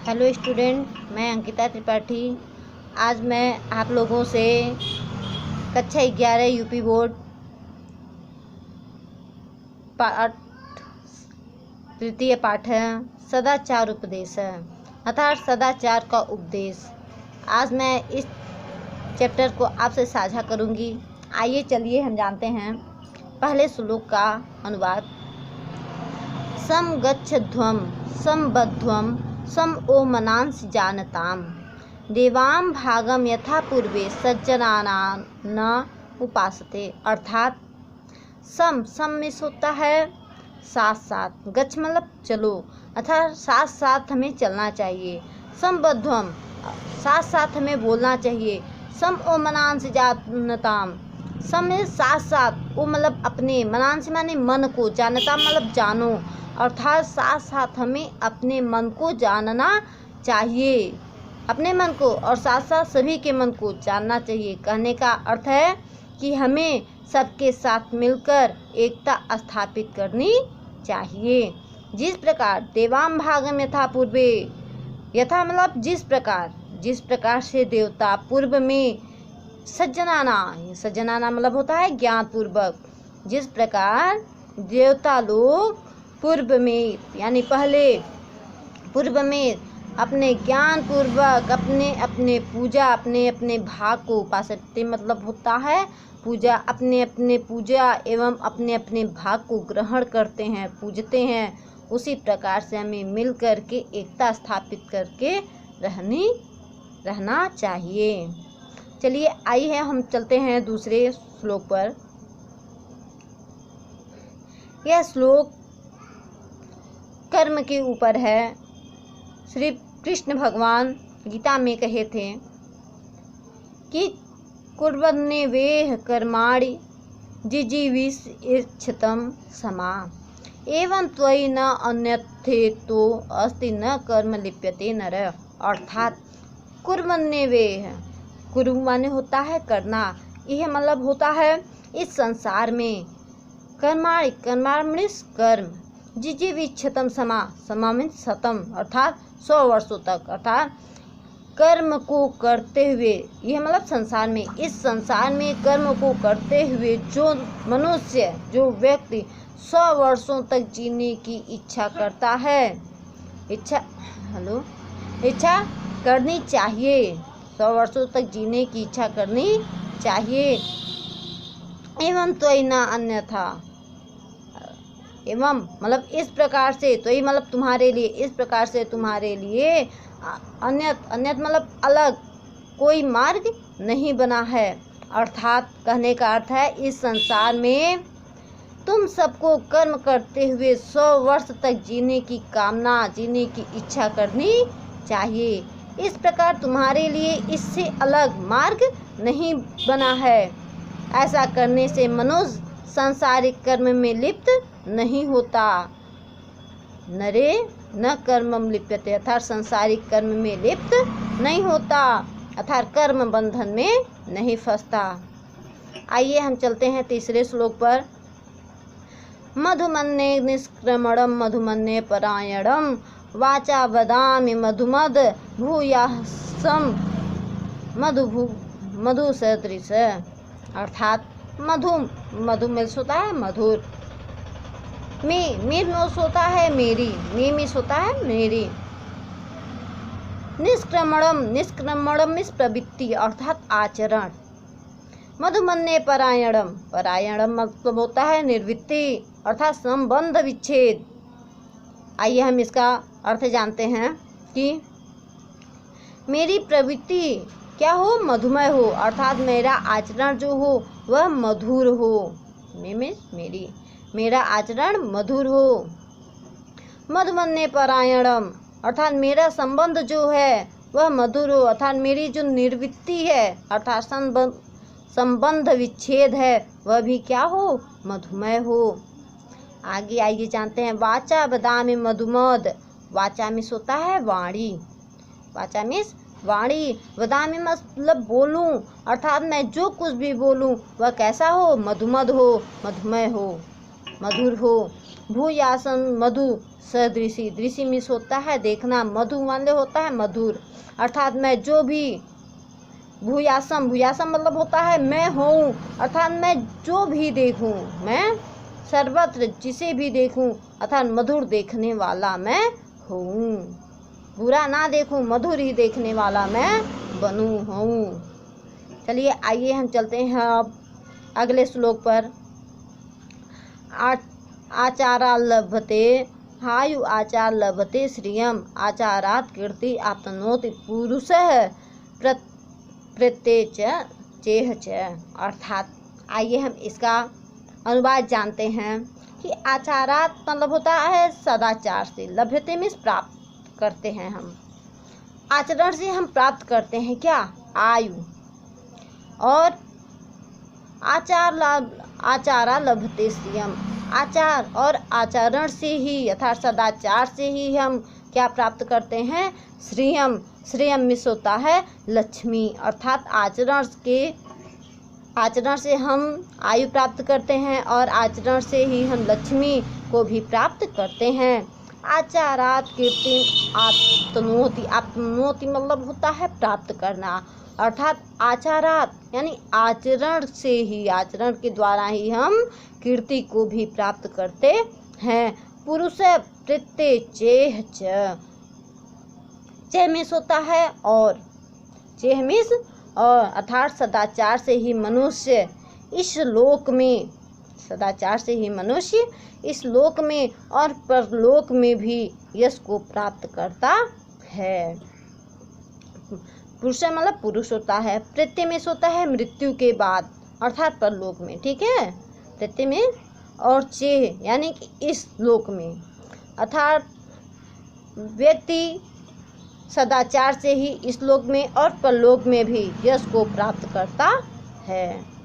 Hello student, मैं अंकिता त्रिपाठी। आज मैं आप लोगों से कक्षा 11 यूपी बोर्ड पाठ तृतीय पाठ है सदाचार उपदेश है अर्थात सदाचार का उपदेश। आज मैं इस चैप्टर को आपसे साझा करूंगी। आइए चलिए हम जानते हैं पहले श्लोक का अनुवाद। सम गच्छध्वं संबध्वं सम ओ मनांसि जानताम देवां भागम यथा पूर्वे सज्जनानां न उपासते। अर्थात सम में होता है साथ साथ, गच्छ मतलब चलो, अर्थात साथ साथ हमें चलना चाहिए। संबध्वम साथ साथ हमें बोलना चाहिए। सम ओ मनांसि जानताम सम में साथ साथ, ओ मतलब अपने, मनांसि माने मन को, जानता मतलब जानो, अर्थात साथ साथ हमें अपने मन को जानना चाहिए, अपने मन को और साथ साथ सभी के मन को जानना चाहिए। कहने का अर्थ है कि हमें सबके साथ मिलकर एकता स्थापित करनी चाहिए। जिस प्रकार देवां भागम यथा पूर्वे, यथा मतलब जिस प्रकार से देवता पूर्व में सज्जनाना मतलब होता है ज्ञान पूर्वक, जिस प्रकार देवता लोग पूर्व में यानी पहले पूर्व में अपने ज्ञान पूर्वक अपने अपने पूजा अपने अपने भाग को उपासते मतलब होता है पूजा, अपने अपने पूजा एवं अपने अपने भाग को ग्रहण करते हैं, पूजते हैं। उसी प्रकार से हमें मिल कर के एकता स्थापित करके रहना चाहिए। चलिए आइए हम चलते हैं दूसरे श्लोक पर। यह श्लोक कर्म के ऊपर है। श्री कृष्ण भगवान गीता में कहे थे कि कुर्वन्नेवेह कर्माणि जिजीविषितम समा एवं त्वयि न अन्यथे तो अस्ति न कर्म लिप्यते नर। अर्थात कुर्वन्नेवेह, कुरु माने होता है करना, यह मतलब होता है इस संसार में, कर्माणि कर्म, जिजीविषितम समा में शतम अर्थात 100 वर्षों तक, अर्थात कर्म को करते हुए, यह मतलब संसार में, इस संसार में कर्म को करते हुए जो मनुष्य, जो व्यक्ति 100 वर्षों तक जीने की इच्छा करता है, इच्छा करनी चाहिए, 100 वर्षों तक जीने की इच्छा करनी चाहिए। एवं त्वयि न अन्यथा, एवं मतलब इस प्रकार से, तो ये मतलब तुम्हारे लिए, इस प्रकार से तुम्हारे लिए अन्यत मतलब अलग कोई मार्ग नहीं बना है। अर्थात कहने का अर्थ है इस संसार में तुम सबको कर्म करते हुए 100 वर्ष तक जीने की कामना, जीने की इच्छा करनी चाहिए। इस प्रकार तुम्हारे लिए इससे अलग मार्ग नहीं बना है। ऐसा करने से मनुष्य सांसारिक कर्म में लिप्त नहीं होता। नरे न कर्मम लिप्यते, अर्थात सांसारिक कर्म में लिप्त नहीं होता, अर्थात कर्म बंधन में नहीं फंसता। आइए हम चलते हैं तीसरे श्लोक पर। मधुमन्ये निष्क्रमणम मधुमन्ये परायणम वाचा वदामि मधुमद भूयासम मधु सदृश। अर्थात मधु में होता है मधुर, मीर होता है मेरी, मीस होता है मेरी। निष्क्रमणम इस प्रवृत्ति अर्थात आचरण। मधुमन्ये परायणम मतलब होता है निर्वृत्ति अर्थात संबंध विच्छेद। आइए हम इसका अर्थ जानते हैं कि मेरी प्रवृत्ति क्या हो, मधुमय हो, अर्थात मेरा आचरण जो हो वह मधुर हो, मेरी, मेरा आचरण मधुर हो। मधुमन्ये परायणम अर्थात मेरा संबंध जो है वह मधुर हो, अर्थात मेरी जो निर्वृत्ति है अर्थात संबंध विच्छेद है वह भी क्या हो, मधुमय हो। आगे आइए जानते हैं। वाचा वदामि मधुमद, वाचा में होता है वाणी, वाचा में वाणी, वदामि मतलब बोलूं, अर्थात मैं जो कुछ भी बोलूं वह कैसा हो, मधुमद हो, मधुमय हो। मधुर हो। भूयासम मधु सदृशी, दृशी मीन्स होता है देखना, मधु माने होता है मधुर, अर्थात मैं जो भी, भूयासम, भूयासम मतलब होता है मैं हूँ, अर्थात मैं जो भी देखूँ, मैं सर्वत्र जिसे भी देखूँ, अर्थात मधुर देखने वाला मैं हूँ। बुरा ना देखूँ, मधुर ही देखने वाला मैं बनूँ हूँ। चलिए आइए हम चलते हैं अब अगले श्लोक पर। आचारा लभते हायु आचार लभते श्रियम आचारात कीर्ति आपनोति पुरुषः प्रत्येच चेह च। अर्थात आइए हम इसका अनुवाद जानते हैं कि आचारात मतलब होता है सदाचार से, लभ्यते मीन्स प्राप्त करते हैं हम, आचरण से हम प्राप्त करते हैं क्या, आयु, और आचारा लभते श्रियम, आचार और आचरण से ही अर्थात सदाचार से ही हम क्या प्राप्त करते हैं, श्रियम, श्रियम मिस होता है लक्ष्मी, अर्थात आचरण से हम आयु प्राप्त करते हैं और आचरण से ही हम लक्ष्मी को भी प्राप्त करते हैं। आचारात कीर्ति आपनोति, आपनोति मतलब होता है प्राप्त करना, अर्थात आचारात यानी आचरण से ही, आचरण के द्वारा ही हम कीर्ति को भी प्राप्त करते हैं। पुरुष प्रत्यय चेह च, चेह मीन्स होता है और, चेह मीन्स और, अर्थात सदाचार से ही मनुष्य इस लोक में, सदाचार से ही मनुष्य इस लोक में और परलोक में भी यश को प्राप्त करता है। पुरुष मतलब पुरुष होता है, प्रत्यय में होता है मृत्यु के बाद अर्थात परलोक में, ठीक है, प्रत्यय में, और चेह यानी कि इस लोक में, अर्थात व्यक्ति सदाचार से ही इस लोक में और परलोक में भी यश को प्राप्त करता है।